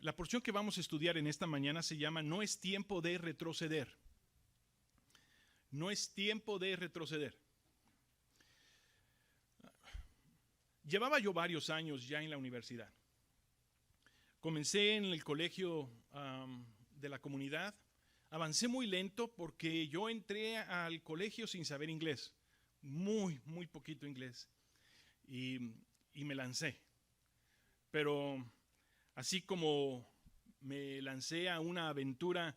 La porción que vamos a estudiar en esta mañana se llama No es tiempo de retroceder. No es tiempo de retroceder. Llevaba yo varios años ya en la universidad. Comencé en el colegio de la comunidad. Avancé muy lento porque yo entré al colegio sin saber inglés. Muy poquito inglés. Y me lancé. Pero así como me lancé a una aventura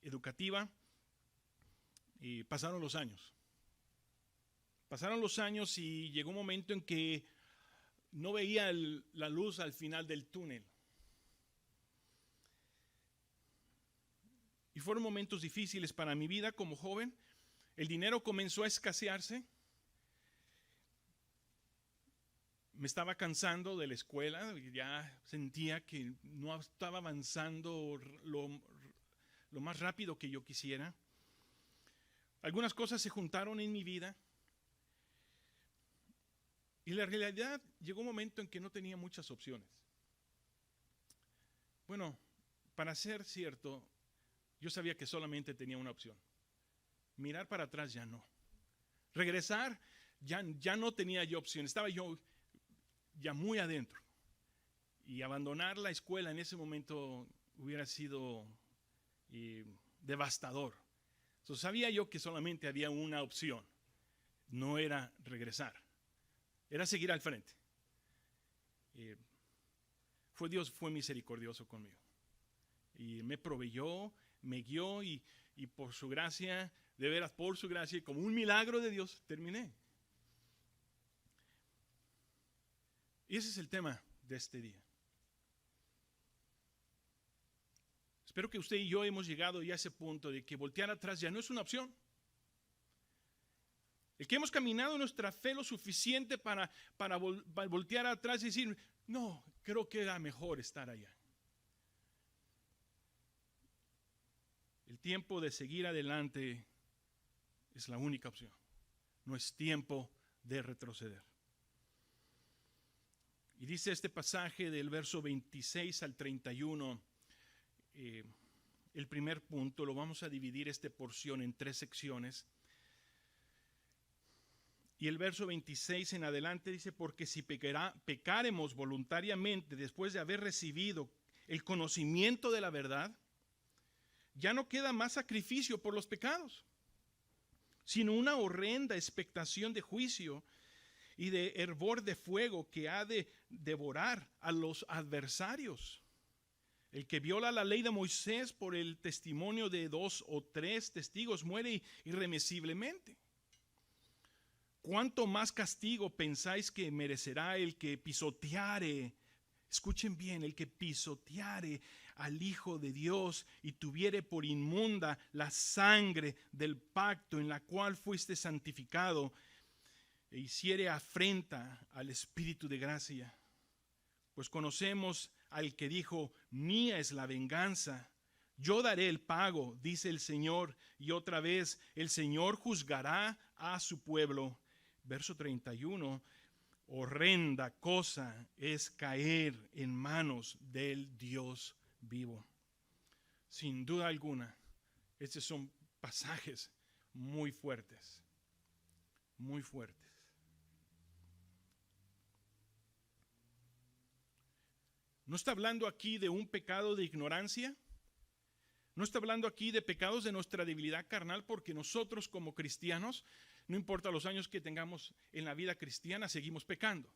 educativa, y pasaron los años. Pasaron los años y llegó un momento en que no veía la luz al final del túnel. Y fueron momentos difíciles para mi vida como joven. El dinero comenzó a escasearse. Me estaba cansando de la escuela, ya sentía que no estaba avanzando lo más rápido que yo quisiera. Algunas cosas se juntaron en mi vida y la realidad llegó un momento en que no tenía muchas opciones. Bueno, para ser cierto, yo sabía que solamente tenía una opción. Mirar para atrás ya no. Regresar ya no tenía yo opción. Estaba yo ya muy adentro. Y abandonar la escuela en ese momento hubiera sido devastador. Entonces, sabía yo que solamente había una opción. No era regresar. Era seguir al frente. Dios fue misericordioso conmigo. Y me proveyó, me guió y por su gracia, de veras por su gracia y como un milagro de Dios, terminé. Y ese es el tema de este día. Espero que usted y yo hemos llegado ya a ese punto de que voltear atrás ya no es una opción. El que hemos caminado nuestra fe lo suficiente para voltear atrás y decir, no, creo que era mejor estar allá. El tiempo de seguir adelante es la única opción. No es tiempo de retroceder. Y dice este pasaje del verso 26 al 31, el primer punto, lo vamos a dividir esta porción en 3 secciones. Y el verso 26 en adelante dice, porque si pecaremos voluntariamente después de haber recibido el conocimiento de la verdad, ya no queda más sacrificio por los pecados, sino una horrenda expectación de juicio y de hervor de fuego que ha de devorar a los adversarios. El que viola la ley de Moisés por el testimonio de 2 o 3 testigos muere irremisiblemente. ¿Cuánto más castigo pensáis que merecerá el que pisoteare? Escuchen bien, el que pisoteare al Hijo de Dios y tuviere por inmunda la sangre del pacto en la cual fuiste santificado e hiciere afrenta al Espíritu de gracia. Pues conocemos al que dijo, mía es la venganza, yo daré el pago, dice el Señor, y otra vez el Señor juzgará a su pueblo. Verso 31, horrenda cosa es caer en manos del Dios vivo. Sin duda alguna, estos son pasajes muy fuertes, muy fuertes. No está hablando aquí de un pecado de ignorancia. No está hablando aquí de pecados de nuestra debilidad carnal, porque nosotros como cristianos, no importa los años que tengamos en la vida cristiana, seguimos pecando.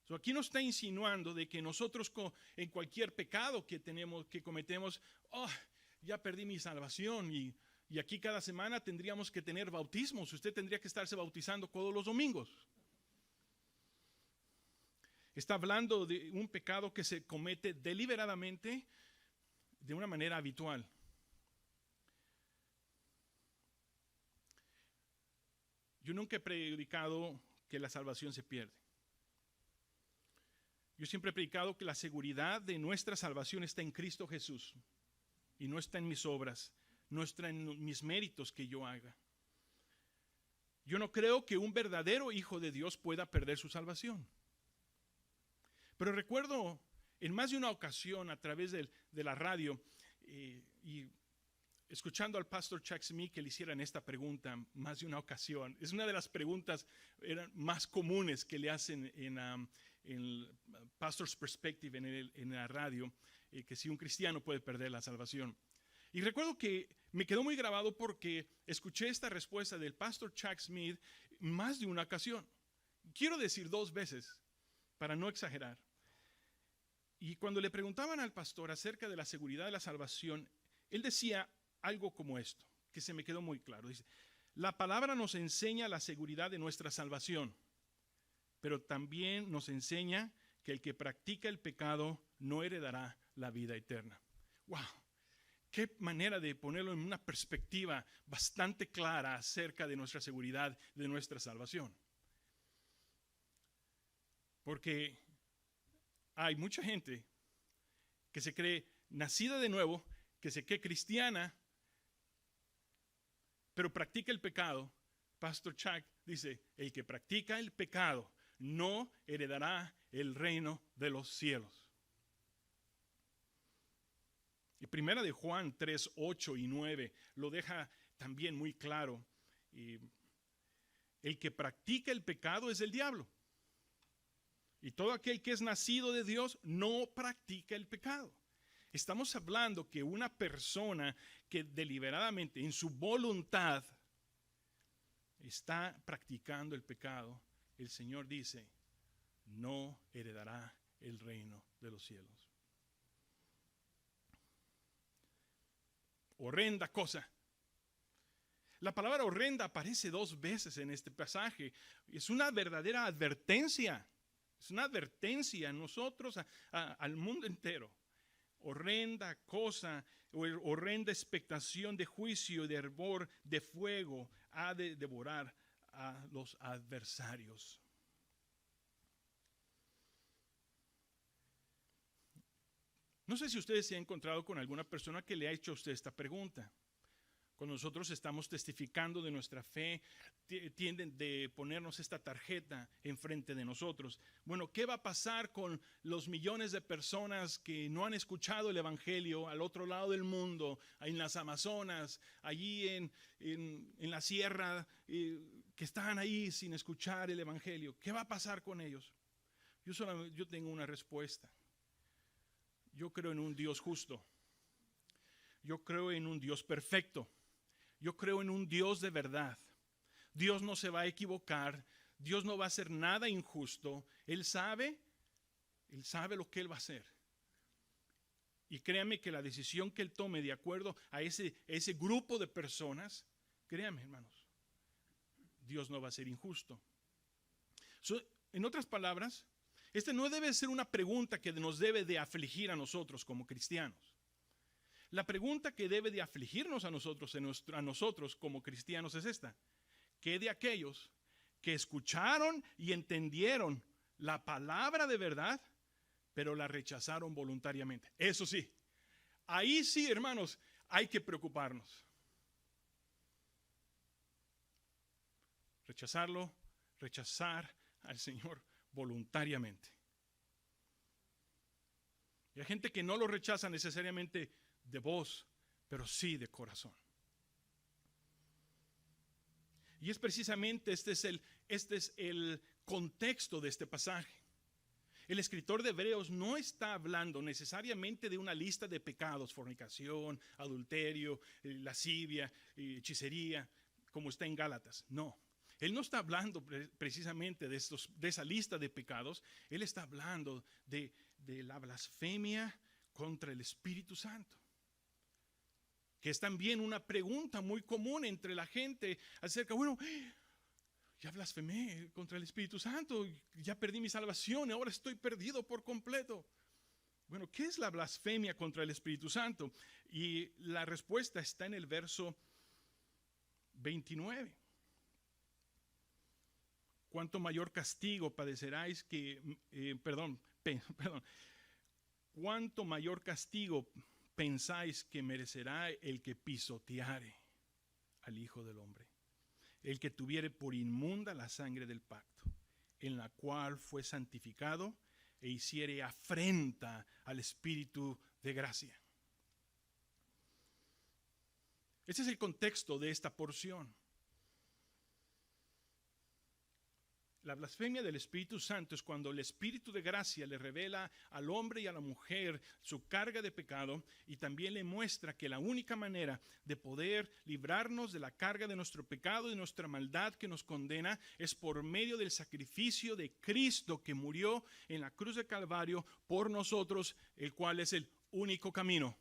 Aquí no está insinuando de que nosotros en cualquier pecado que cometemos, ya perdí mi salvación y aquí cada semana tendríamos que tener bautismos. Usted tendría que estarse bautizando todos los domingos. Está hablando de un pecado que se comete deliberadamente de una manera habitual. Yo nunca he predicado que la salvación se pierde. Yo siempre he predicado que la seguridad de nuestra salvación está en Cristo Jesús y no está en mis obras, no está en mis méritos que yo haga. Yo no creo que un verdadero hijo de Dios pueda perder su salvación. Pero recuerdo En más de una ocasión a través de la radio y escuchando al pastor Chuck Smith que le hicieran esta pregunta más de una ocasión. Es una de las preguntas más comunes que le hacen en Pastor's Perspective en la radio, que si un cristiano puede perder la salvación. Y recuerdo que me quedó muy grabado porque escuché esta respuesta del pastor Chuck Smith más de una ocasión. Quiero decir 2 veces, para no exagerar. Y cuando le preguntaban al pastor acerca de la seguridad de la salvación, él decía algo como esto, que se me quedó muy claro. Dice, la palabra nos enseña la seguridad de nuestra salvación, pero también nos enseña que el que practica el pecado no heredará la vida eterna. ¡Wow! Qué manera de ponerlo en una perspectiva bastante clara acerca de nuestra seguridad, de nuestra salvación. Porque hay mucha gente que se cree nacida de nuevo, que se cree cristiana, pero practica el pecado. Pastor Chuck dice, el que practica el pecado no heredará el reino de los cielos. Y primera de Juan 3, 8 y 9 lo deja también muy claro. El que practica el pecado es el diablo. Y todo aquel que es nacido de Dios no practica el pecado. Estamos hablando que una persona que deliberadamente en su voluntad está practicando el pecado, el Señor dice, no heredará el reino de los cielos. Horrenda cosa. La palabra horrenda aparece 2 veces en este pasaje. Es una verdadera advertencia. Es una advertencia a nosotros, al mundo entero. Horrenda cosa, horrenda expectación de juicio, de hervor, de fuego, ha de devorar a los adversarios. No sé si ustedes se han encontrado con alguna persona que le ha hecho a usted esta pregunta. Cuando nosotros estamos testificando de nuestra fe, tienden de ponernos esta tarjeta enfrente de nosotros. Bueno, ¿qué va a pasar con los millones de personas que no han escuchado el Evangelio al otro lado del mundo, en las Amazonas, allí en la sierra, que están ahí sin escuchar el Evangelio? ¿Qué va a pasar con ellos? Yo tengo una respuesta. Yo creo en un Dios justo. Yo creo en un Dios perfecto. Yo creo en un Dios de verdad. Dios no se va a equivocar. Dios no va a hacer nada injusto. Él sabe lo que Él va a hacer. Y créame que la decisión que Él tome de acuerdo a ese grupo de personas, créame, hermanos, Dios no va a ser injusto. En otras palabras, esta no debe ser una pregunta que nos debe de afligir a nosotros como cristianos. La pregunta que debe de afligirnos a nosotros como cristianos es esta: ¿qué de aquellos que escucharon y entendieron la palabra de verdad, pero la rechazaron voluntariamente? Eso sí, ahí sí, hermanos, hay que preocuparnos. Rechazar al Señor voluntariamente. Y hay gente que no lo rechaza necesariamente de voz, pero sí de corazón. Y es precisamente este es el contexto de este pasaje. El escritor de Hebreos no está hablando necesariamente de una lista de pecados: fornicación, adulterio, lascivia, hechicería, como está en Gálatas. No, él no está hablando precisamente de esa lista de pecados. Él está hablando de la blasfemia contra el Espíritu Santo, que es también una pregunta muy común entre la gente acerca, bueno, ya blasfemé contra el Espíritu Santo, ya perdí mi salvación y ahora estoy perdido por completo. Bueno, ¿qué es la blasfemia contra el Espíritu Santo? Y la respuesta está en el verso 29. ¿Cuánto mayor castigo padeceráis ¿cuánto mayor castigo pensáis que merecerá el que pisoteare al Hijo del Hombre? El que tuviere por inmunda la sangre del pacto, en la cual fue santificado e hiciere afrenta al Espíritu de gracia. Ese es el contexto de esta porción. La blasfemia del Espíritu Santo es cuando el Espíritu de gracia le revela al hombre y a la mujer su carga de pecado y también le muestra que la única manera de poder librarnos de la carga de nuestro pecado y de nuestra maldad que nos condena es por medio del sacrificio de Cristo que murió en la cruz de Calvario por nosotros, el cual es el único camino.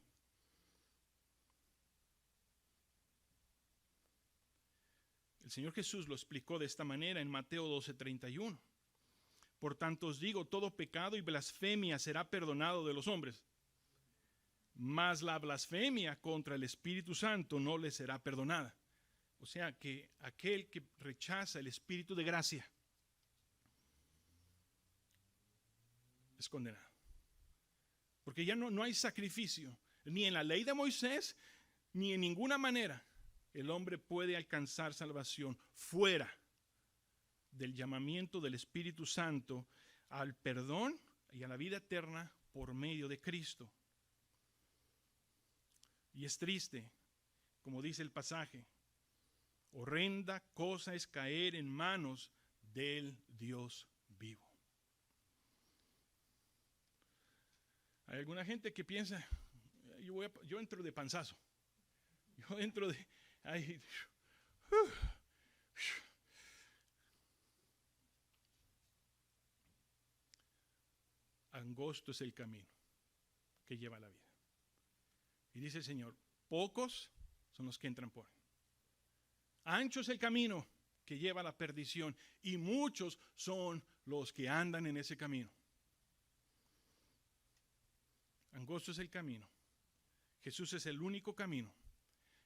El Señor Jesús lo explicó de esta manera en Mateo 12:31. Por tanto os digo, todo pecado y blasfemia será perdonado de los hombres, mas la blasfemia contra el Espíritu Santo no le será perdonada. O sea que aquel que rechaza el Espíritu de gracia es condenado. Porque ya no hay sacrificio, ni en la ley de Moisés, ni en ninguna manera el hombre puede alcanzar salvación fuera del llamamiento del Espíritu Santo al perdón y a la vida eterna por medio de Cristo. Y es triste, como dice el pasaje, horrenda cosa es caer en manos del Dios vivo. Hay alguna gente que piensa, yo entro de panzazo, yo entro de... Angosto es el camino que lleva a la vida. Y dice el Señor, pocos son los que entran por él. Ancho es el camino que lleva a la perdición y muchos son los que andan en ese camino. Angosto es el camino. Jesús es el único camino.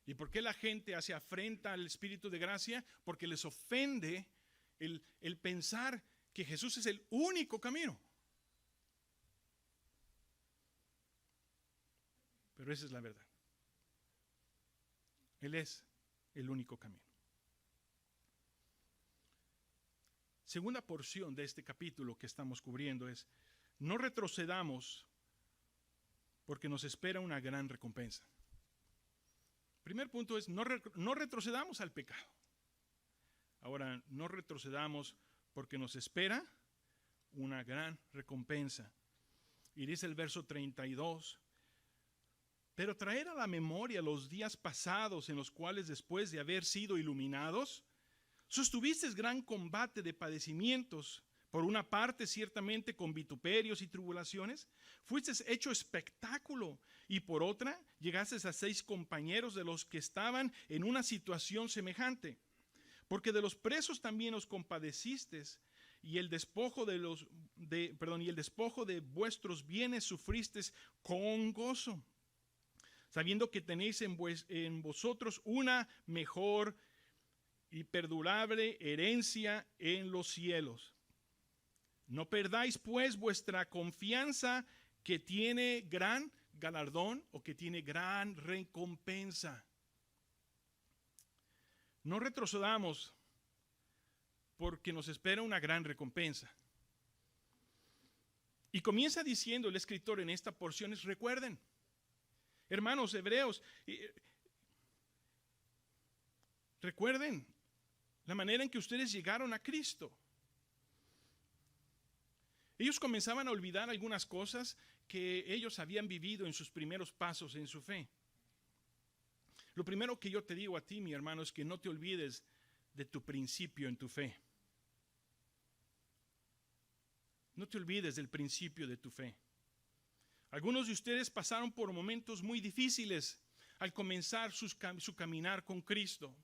¿Y por qué la gente hace afrenta al Espíritu de gracia? Porque les ofende el pensar que Jesús es el único camino. Pero esa es la verdad. Él es el único camino. Segunda porción de este capítulo que estamos cubriendo es: no retrocedamos porque nos espera una gran recompensa. Primer punto es, no retrocedamos al pecado. Ahora, no retrocedamos porque nos espera una gran recompensa. Y dice el verso 32, pero traer a la memoria los días pasados en los cuales después de haber sido iluminados, sostuvisteis gran combate de padecimientos, por una parte ciertamente con vituperios y tribulaciones, fuisteis hecho espectáculo, y por otra llegasteis a 6 compañeros de los que estaban en una situación semejante, porque de los presos también os compadecisteis, y el despojo de vuestros bienes sufristeis con gozo, sabiendo que tenéis en vosotros una mejor y perdurable herencia en los cielos. No perdáis pues vuestra confianza, que tiene gran galardón o que tiene gran recompensa. No retrocedamos porque nos espera una gran recompensa. Y comienza diciendo el escritor en esta porción, recuerden, hermanos hebreos, recuerden la manera en que ustedes llegaron a Cristo. Ellos comenzaban a olvidar algunas cosas que ellos habían vivido en sus primeros pasos en su fe. Lo primero que yo te digo a ti, mi hermano, es que no te olvides de tu principio en tu fe. No te olvides del principio de tu fe. Algunos de ustedes pasaron por momentos muy difíciles al comenzar su caminar con Cristo.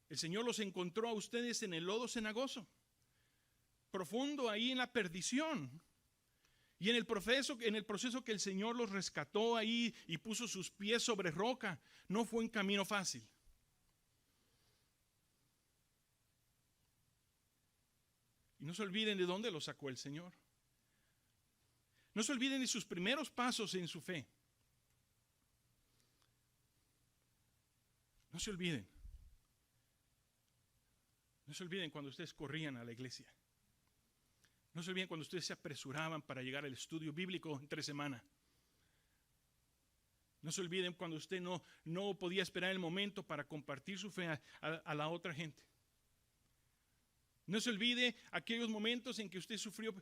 El Señor los encontró a ustedes en el lodo cenagoso, profundo ahí en la perdición, y en el proceso que el Señor los rescató ahí y puso sus pies sobre roca, no fue un camino fácil. Y no se olviden de dónde los sacó el Señor. No se olviden de sus primeros pasos en su fe. No se olviden. No se olviden cuando ustedes corrían a la iglesia. No se olviden cuando ustedes se apresuraban para llegar al estudio bíblico entre semana. No se olviden cuando usted no podía esperar el momento para compartir su fe a la otra gente. No se olvide aquellos momentos en que usted sufrió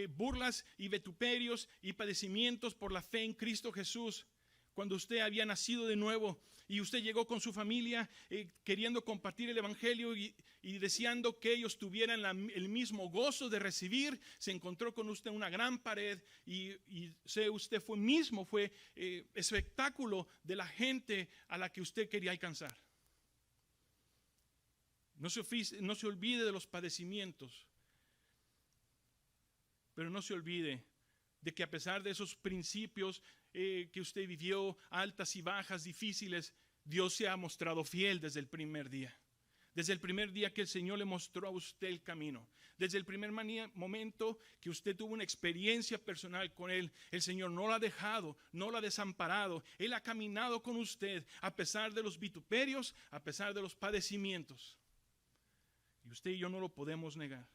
burlas y vituperios y padecimientos por la fe en Cristo Jesús. Cuando usted había nacido de nuevo y usted llegó con su familia queriendo compartir el evangelio y deseando que ellos tuvieran el mismo gozo de recibir, se encontró con usted una gran pared y usted fue espectáculo de la gente a la que usted quería alcanzar. No se olvide de los padecimientos, pero no se olvide de que a pesar de esos principios que usted vivió, altas y bajas, difíciles, Dios se ha mostrado fiel desde el primer día. Desde el primer día que el Señor le mostró a usted el camino. Desde el primer momento que usted tuvo una experiencia personal con Él, el Señor no la ha dejado, no la ha desamparado. Él ha caminado con usted a pesar de los vituperios, a pesar de los padecimientos. Y usted y yo no lo podemos negar.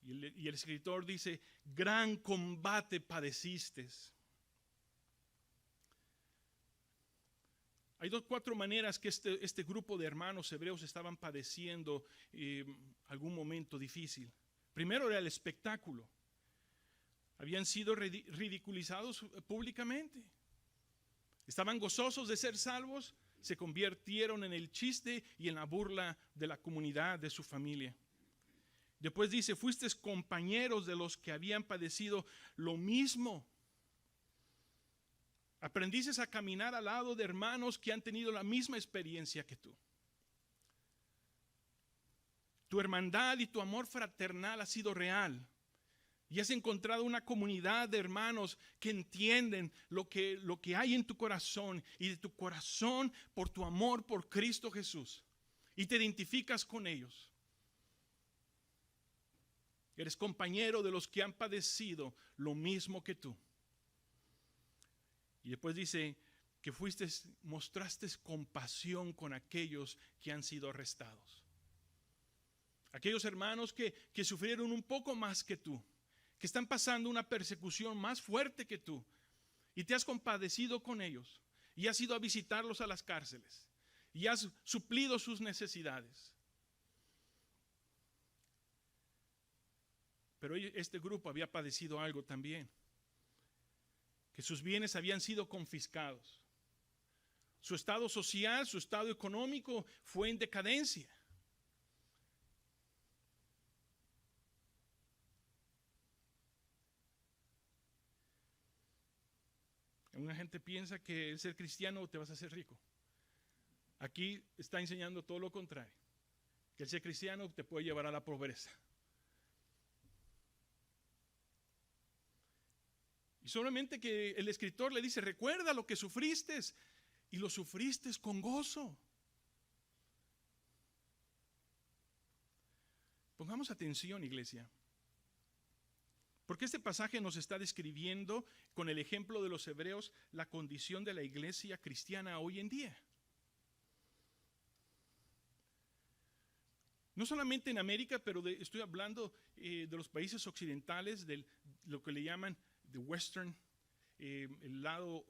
Y el escritor dice, gran combate padeciste. Hay 4 maneras que este grupo de hermanos hebreos estaban padeciendo algún momento difícil. Primero era el espectáculo. Habían sido ridiculizados públicamente. Estaban gozosos de ser salvos, se convirtieron en el chiste y en la burla de la comunidad, de su familia. Después dice, fuiste compañeros de los que habían padecido lo mismo. Aprendiste a caminar al lado de hermanos que han tenido la misma experiencia que tú. Tu hermandad y tu amor fraternal ha sido real. Y has encontrado una comunidad de hermanos que entienden lo que hay en tu corazón y de tu corazón por tu amor por Cristo Jesús. Y te identificas con ellos. Eres compañero de los que han padecido lo mismo que tú. Y después dice que mostraste compasión con aquellos que han sido arrestados. Aquellos hermanos que sufrieron un poco más que tú, que están pasando una persecución más fuerte que tú, y te has compadecido con ellos, y has ido a visitarlos a las cárceles, y has suplido sus necesidades. Pero este grupo había padecido algo también, que sus bienes habían sido confiscados. Su estado social, su estado económico fue en decadencia. Una gente piensa que el ser cristiano te vas a hacer rico. Aquí está enseñando todo lo contrario, que el ser cristiano te puede llevar a la pobreza. Y solamente que el escritor le dice, recuerda lo que sufriste y lo sufriste con gozo. Pongamos atención, iglesia, porque este pasaje nos está describiendo con el ejemplo de los hebreos la condición de la iglesia cristiana hoy en día. No solamente en América, pero estoy hablando de los países occidentales, de lo que le llaman the western, el lado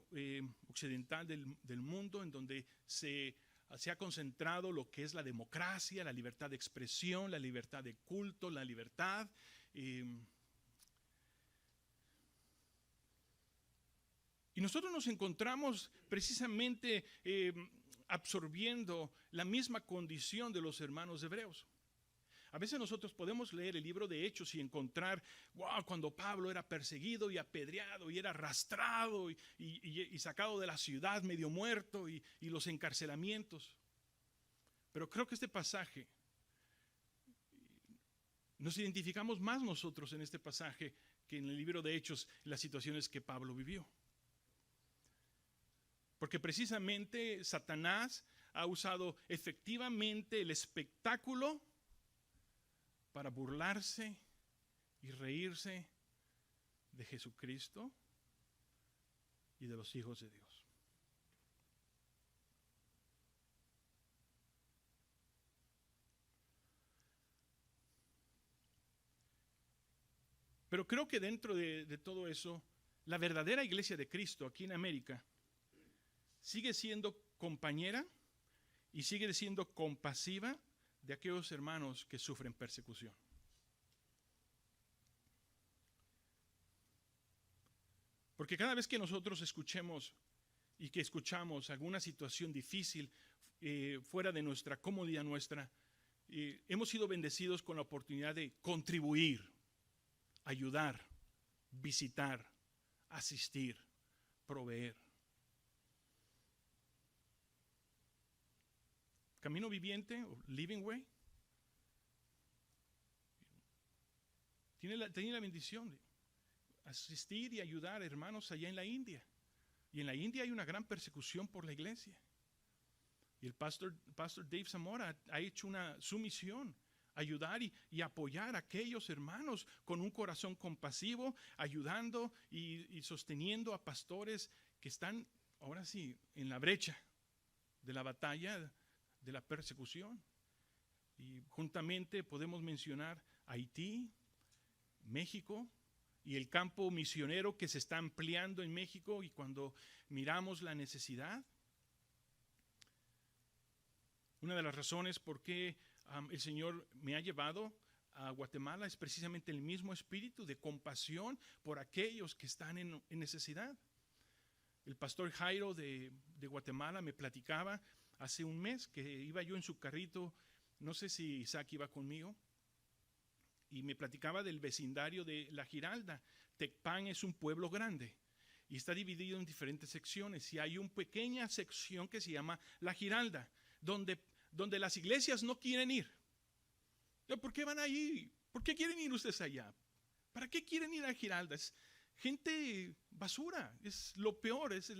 occidental del mundo, en donde se ha concentrado lo que es la democracia, la libertad de expresión, la libertad de culto, la libertad. Y nosotros nos encontramos precisamente absorbiendo la misma condición de los hermanos hebreos. A veces nosotros podemos leer el libro de Hechos y encontrar, wow, cuando Pablo era perseguido y apedreado y era arrastrado y sacado de la ciudad medio muerto y los encarcelamientos. Pero creo que este pasaje, nos identificamos más nosotros en este pasaje que en el libro de Hechos, en las situaciones que Pablo vivió. Porque precisamente Satanás ha usado efectivamente el espectáculo para burlarse y reírse de Jesucristo y de los hijos de Dios. Pero creo que dentro de todo eso, la verdadera iglesia de Cristo aquí en América sigue siendo compañera y sigue siendo compasiva de aquellos hermanos que sufren persecución. Porque cada vez que nosotros escuchamos alguna situación difícil fuera de nuestra comodidad nuestra, hemos sido bendecidos con la oportunidad de contribuir, ayudar, visitar, asistir, proveer. Camino Viviente o Living Way tiene la bendición de asistir y ayudar a hermanos allá en la India. Y en la India hay una gran persecución por la iglesia. Y el pastor Dave Zamora ha hecho su misión, ayudar y apoyar a aquellos hermanos con un corazón compasivo, ayudando y sosteniendo a pastores que están, ahora sí, en la brecha de la batalla de la persecución. Y juntamente podemos mencionar Haití, México, y el campo misionero que se está ampliando en México, y cuando miramos la necesidad, una de las razones por qué el Señor me ha llevado a Guatemala es precisamente el mismo espíritu de compasión por aquellos que están en necesidad. El pastor Jairo de Guatemala me platicaba hace un mes que iba yo en su carrito, no sé si Isaac iba conmigo, y me platicaba del vecindario de La Giralda. Tecpan es un pueblo grande y está dividido en diferentes secciones, y hay una pequeña sección que se llama La Giralda, donde las iglesias no quieren ir. ¿Por qué van allí? ¿Por qué quieren ir ustedes allá? ¿Para qué quieren ir a Giralda? Es gente basura, es lo peor, es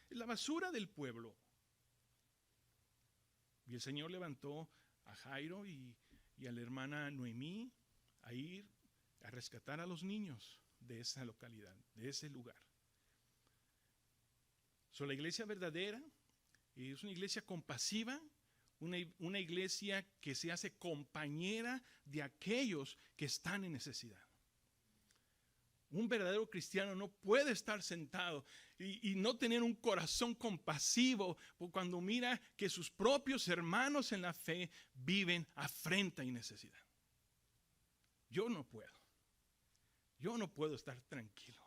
la basura del pueblo. Y el Señor levantó a Jairo y a la hermana Noemí a ir a rescatar a los niños de esa localidad, de ese lugar. La iglesia verdadera es una iglesia compasiva, una iglesia que se hace compañera de aquellos que están en necesidad. Un verdadero cristiano no puede estar sentado y no tener un corazón compasivo cuando mira que sus propios hermanos en la fe viven afrenta y necesidad. Yo no puedo estar tranquilo.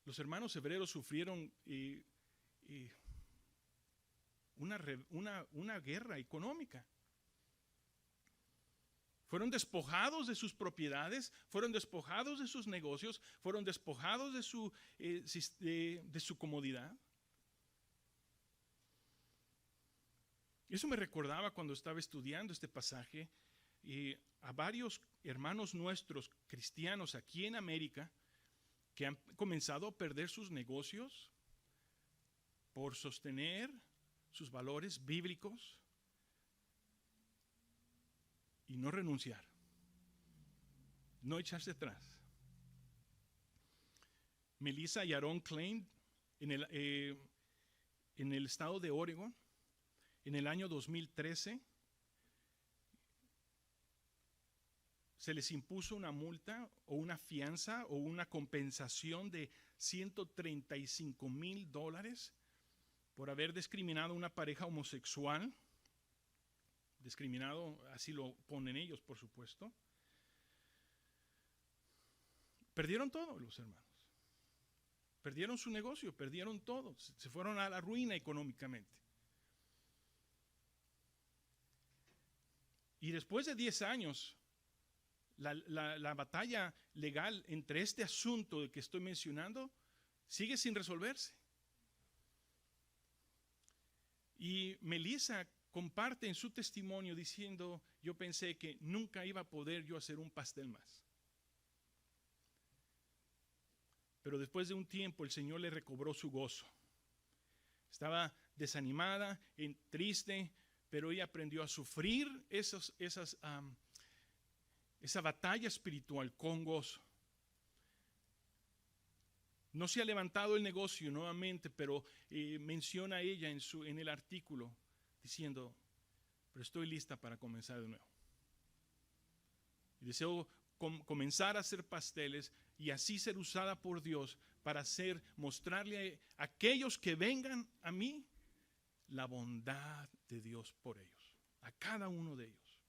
Los hermanos hebreos sufrieron una guerra económica. Fueron despojados de sus propiedades, fueron despojados de sus negocios, fueron despojados de su comodidad. Eso me recordaba cuando estaba estudiando este pasaje a varios hermanos nuestros cristianos aquí en América que han comenzado a perder sus negocios por sostener sus valores bíblicos y no renunciar, no echarse atrás. Melissa y Aaron Klein en el estado de Oregon, en el año 2013, se les impuso una multa o una fianza o una compensación de $135,000 por haber discriminado a una pareja homosexual. Discriminado, así lo ponen ellos, por supuesto. Perdieron todo los hermanos. Perdieron su negocio, perdieron todo. Se fueron a la ruina económicamente. Y después de 10 años, la batalla legal entre este asunto que estoy mencionando sigue sin resolverse. Y Melissa comparte en su testimonio diciendo: yo pensé que nunca iba a poder yo hacer un pastel más. Pero después de un tiempo el Señor le recobró su gozo. Estaba desanimada, triste, pero ella aprendió a sufrir esa batalla espiritual con gozo. No se ha levantado el negocio nuevamente, pero menciona ella en el artículo diciendo: pero estoy lista para comenzar de nuevo. Y deseo comenzar a hacer pasteles y así ser usada por Dios para mostrarle a aquellos que vengan a mí la bondad de Dios por ellos, a cada uno de ellos.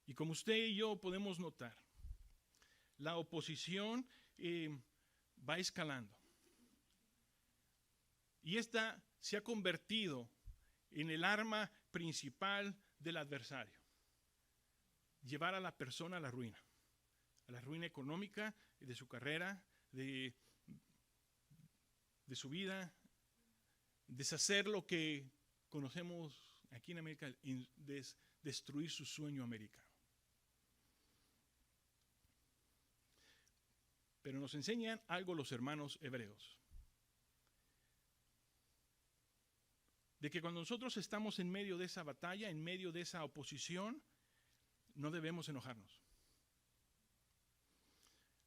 Y como usted y yo podemos notar, la oposición va escalando. Y esta se ha convertido en el arma principal del adversario. Llevar a la persona a la ruina económica, de su carrera, de su vida, deshacer lo que conocemos aquí en América, destruir su sueño americano. Pero nos enseñan algo los hermanos hebreos. De que cuando nosotros estamos en medio de esa batalla, en medio de esa oposición, no debemos enojarnos.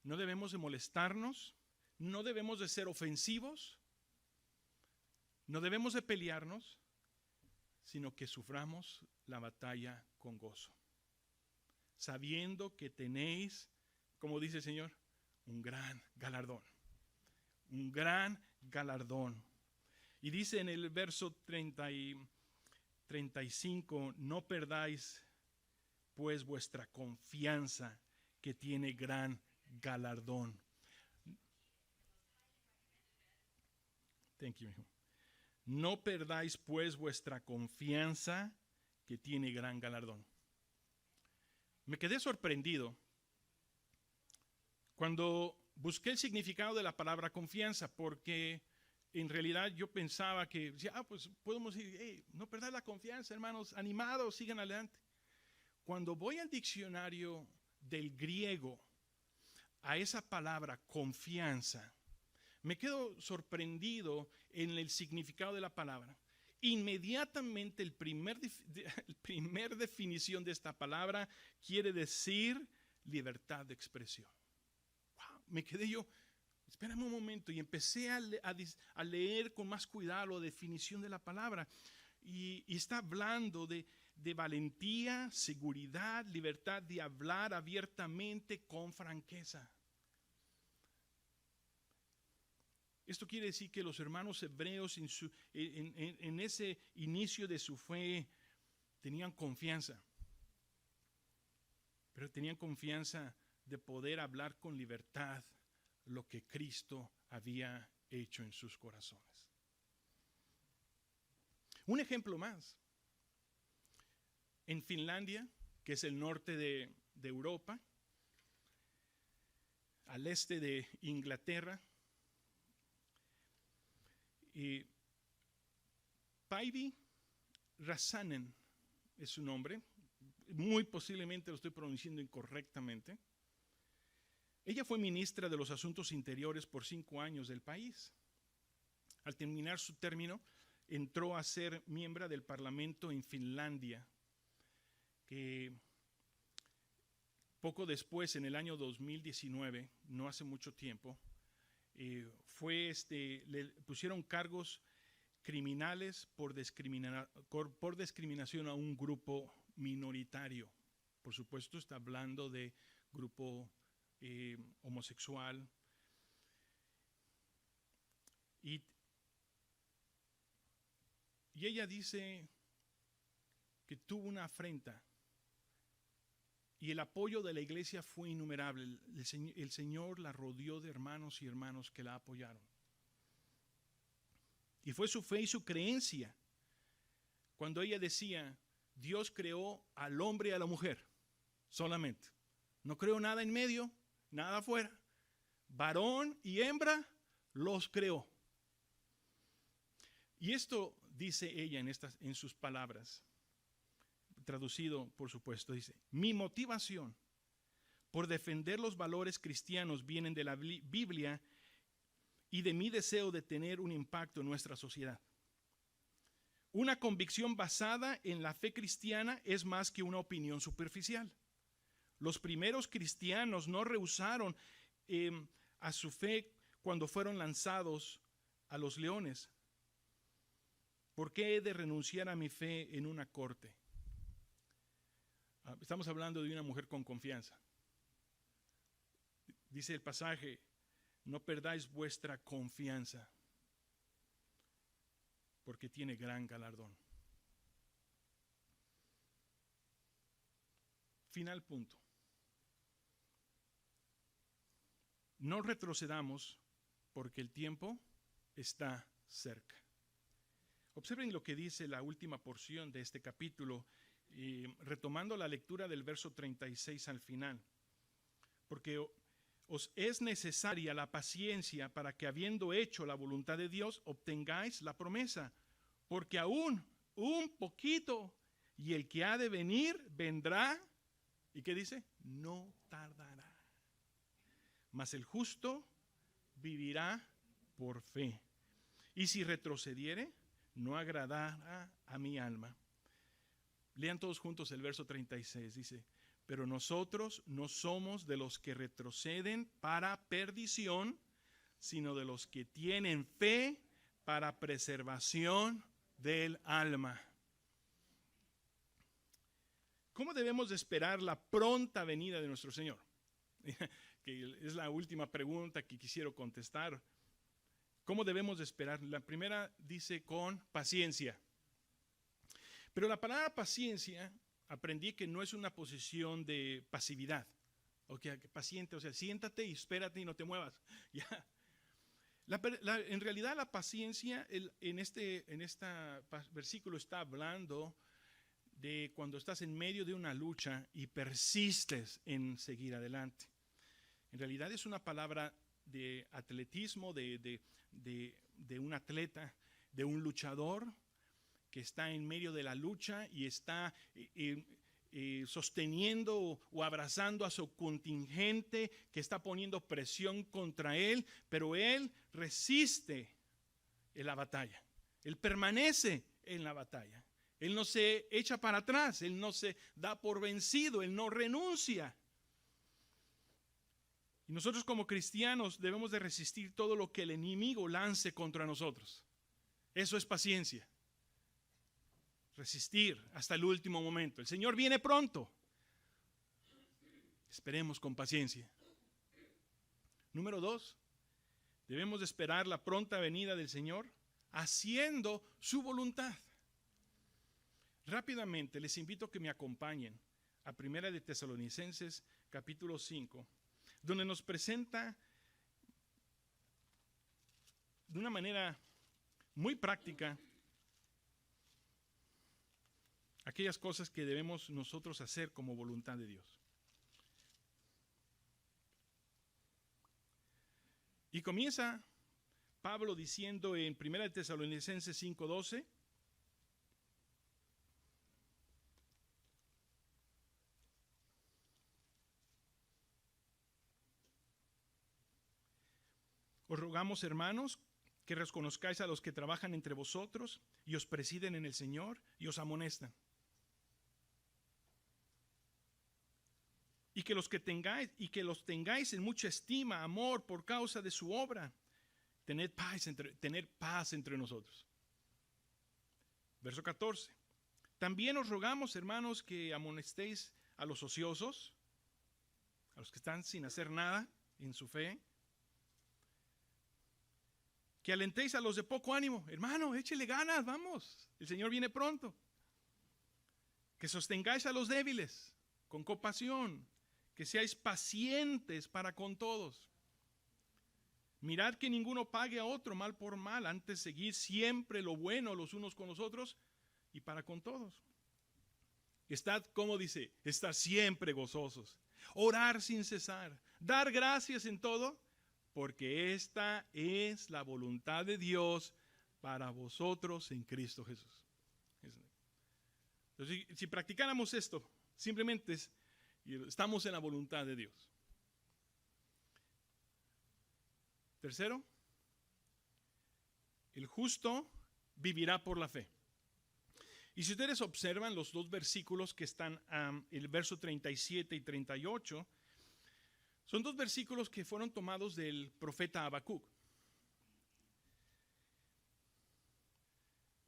No debemos de molestarnos, no debemos de ser ofensivos, no debemos de pelearnos, sino que suframos la batalla con gozo, sabiendo que tenéis, como dice el Señor, un gran galardón. Un gran galardón. Y dice en el verso 35, no perdáis pues vuestra confianza, que tiene gran galardón. Thank you. No perdáis pues vuestra confianza, que tiene gran galardón. Me quedé sorprendido cuando busqué el significado de la palabra confianza, porque en realidad yo pensaba que, pues podemos decir, hey, no perdáis la confianza, hermanos, animados, sigan adelante. Cuando voy al diccionario del griego a esa palabra confianza, me quedo sorprendido en el significado de la palabra. Inmediatamente el primer definición de esta palabra quiere decir libertad de expresión. Wow, me quedé yo, espérame un momento, y empecé a leer con más cuidado la definición de la palabra. Y está hablando de valentía, seguridad, libertad de hablar abiertamente con franqueza. Esto quiere decir que los hermanos hebreos en ese inicio de su fe tenían confianza, pero tenían confianza de poder hablar con libertad lo que Cristo había hecho en sus corazones. Un ejemplo más. En Finlandia, que es el norte de Europa, al este de Inglaterra, Päivi Räsänen es su nombre, muy posiblemente lo estoy pronunciando incorrectamente. Ella fue ministra de los Asuntos Interiores por 5 años del país. Al terminar su término, entró a ser miembro del Parlamento en Finlandia, que poco después, en el año 2019, no hace mucho tiempo, le pusieron cargos criminales por discriminación a un grupo minoritario. Por supuesto, está hablando de grupo homosexual. Y ella dice que tuvo una afrenta y el apoyo de la iglesia fue innumerable. El Señor la rodeó de hermanos y hermanas que la apoyaron. Y fue su fe y su creencia cuando ella decía, Dios creó al hombre y a la mujer solamente. No creó nada en medio, nada afuera. Varón y hembra los creó. Y esto dice ella en sus palabras, traducido por supuesto, dice, mi motivación por defender los valores cristianos vienen de la Biblia y de mi deseo de tener un impacto en nuestra sociedad. Una convicción basada en la fe cristiana es más que una opinión superficial. Los primeros cristianos no rehusaron a su fe cuando fueron lanzados a los leones. ¿Por qué he de renunciar a mi fe en una corte? Estamos hablando de una mujer con confianza. Dice el pasaje, no perdáis vuestra confianza, porque tiene gran galardón. Final punto. No retrocedamos porque el tiempo está cerca. Observen lo que dice la última porción de este capítulo, retomando la lectura del verso 36 al final. Porque os es necesaria la paciencia para que, habiendo hecho la voluntad de Dios, obtengáis la promesa. Porque aún un poquito, y el que ha de venir vendrá. ¿Y qué dice? No tardará. Mas el justo vivirá por fe. Y si retrocediere, no agradará a mi alma. Lean todos juntos el verso 36. Dice, pero nosotros no somos de los que retroceden para perdición, sino de los que tienen fe para preservación del alma. ¿Cómo debemos de esperar la pronta venida de nuestro Señor? Que es la última pregunta que quisiera contestar. ¿Cómo debemos de esperar? La primera dice con paciencia. Pero la palabra paciencia, aprendí que no es una posición de pasividad. Paciente, o sea, siéntate y espérate y no te muevas. Ya. En realidad la paciencia en este versículo está hablando de cuando estás en medio de una lucha y persistes en seguir adelante. En realidad es una palabra de atletismo, de un atleta, de un luchador que está en medio de la lucha y está sosteniendo o abrazando a su contingente que está poniendo presión contra él, pero él resiste en la batalla. Él permanece en la batalla. Él no se echa para atrás, él no se da por vencido, él no renuncia. Y nosotros como cristianos debemos de resistir todo lo que el enemigo lance contra nosotros. Eso es paciencia. Resistir hasta el último momento. El Señor viene pronto. Esperemos con paciencia. Número 2, debemos de esperar la pronta venida del Señor haciendo su voluntad. Rápidamente les invito a que me acompañen a Primera de Tesalonicenses capítulo 5, donde nos presenta de una manera muy práctica aquellas cosas que debemos nosotros hacer como voluntad de Dios. Y comienza Pablo diciendo en 1 Tesalonicenses 5:12, os rogamos, hermanos, que reconozcáis a los que trabajan entre vosotros y os presiden en el Señor y os amonestan. Y que los tengáis en mucha estima, amor por causa de su obra. Tener paz entre nosotros. Verso 14. También os rogamos, hermanos, que amonestéis a los ociosos, a los que están sin hacer nada en su fe. Que alentéis a los de poco ánimo. Hermano, échele ganas, vamos. El Señor viene pronto. Que sostengáis a los débiles con compasión. Que seáis pacientes para con todos. Mirad que ninguno pague a otro mal por mal, antes seguid siempre lo bueno los unos con los otros y para con todos. Estad, como dice, estad siempre gozosos, orar sin cesar, dar gracias en todo, porque esta es la voluntad de Dios para vosotros en Cristo Jesús. Entonces, si practicáramos esto, simplemente estamos en la voluntad de Dios. Tercero, el justo vivirá por la fe. Y si ustedes observan los dos versículos que están, el verso 37 y 38, son dos versículos que fueron tomados del profeta Habacuc.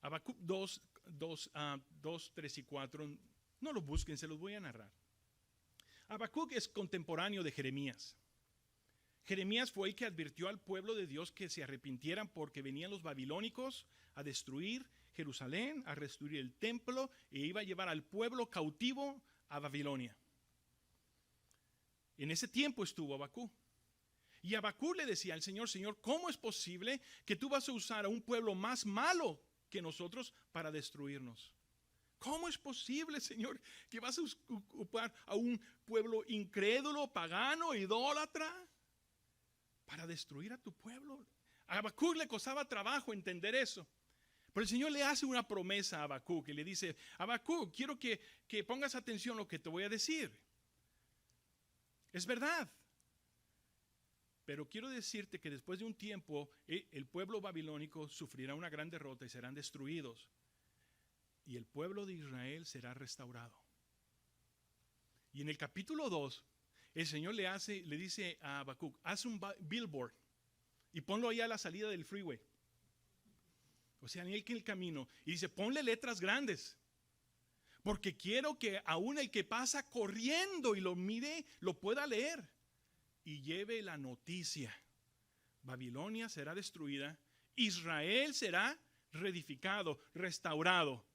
Habacuc 2, 3 y 4, no lo busquen, se los voy a narrar. Habacuc es contemporáneo de Jeremías. Jeremías fue el que advirtió al pueblo de Dios que se arrepintieran porque venían los babilónicos a destruir Jerusalén, a destruir el templo e iba a llevar al pueblo cautivo a Babilonia. En ese tiempo estuvo Habacuc. Y Habacuc le decía al Señor: Señor, ¿cómo es posible que tú vas a usar a un pueblo más malo que nosotros para destruirnos? ¿Cómo es posible, Señor, que vas a ocupar a un pueblo incrédulo, pagano, idólatra para destruir a tu pueblo? A Habacuc le costaba trabajo entender eso. Pero el Señor le hace una promesa a Habacuc y le dice: Habacuc, quiero que pongas atención a lo que te voy a decir. Es verdad. Pero quiero decirte que después de un tiempo el pueblo babilónico sufrirá una gran derrota y serán destruidos. Y el pueblo de Israel será restaurado. Y en el capítulo 2, el Señor le dice a Habacuc: haz un billboard y ponlo ahí a la salida del freeway. O sea, en el camino. Y dice: ponle letras grandes. Porque quiero que aún el que pasa corriendo y lo mire, lo pueda leer. Y lleve la noticia: Babilonia será destruida, Israel será reedificado, restaurado.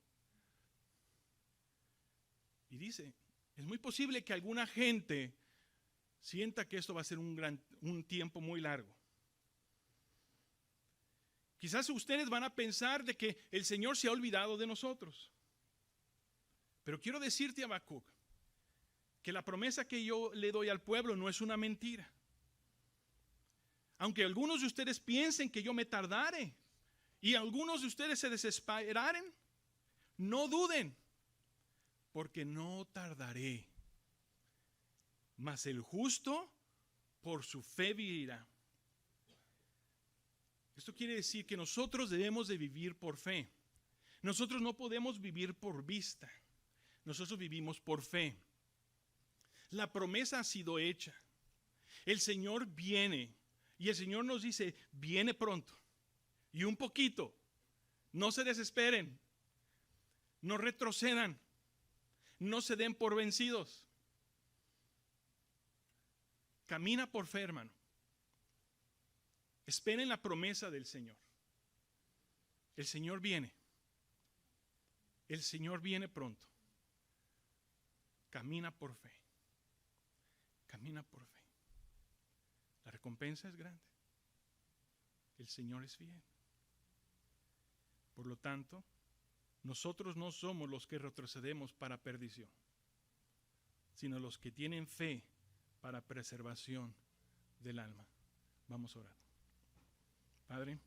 Y dice: es muy posible que alguna gente sienta que esto va a ser un tiempo muy largo. Quizás ustedes van a pensar de que el Señor se ha olvidado de nosotros. Pero quiero decirte, Habacuc, que la promesa que yo le doy al pueblo no es una mentira. Aunque algunos de ustedes piensen que yo me tardaré y algunos de ustedes se desesperaren, no duden, porque no tardaré. Mas el justo por su fe vivirá. Esto quiere decir que nosotros debemos de vivir por fe. Nosotros no podemos vivir por vista. Nosotros vivimos por fe. La promesa ha sido hecha. El Señor viene. Y el Señor nos dice: viene pronto. Y un poquito. No se desesperen. No retrocedan. No se den por vencidos. Camina por fe, hermano. Esperen la promesa del Señor. El Señor viene. El Señor viene pronto. Camina por fe. Camina por fe. La recompensa es grande. El Señor es fiel. Por lo tanto, nosotros no somos los que retrocedemos para perdición, sino los que tienen fe para preservación del alma. Vamos a orar. Padre,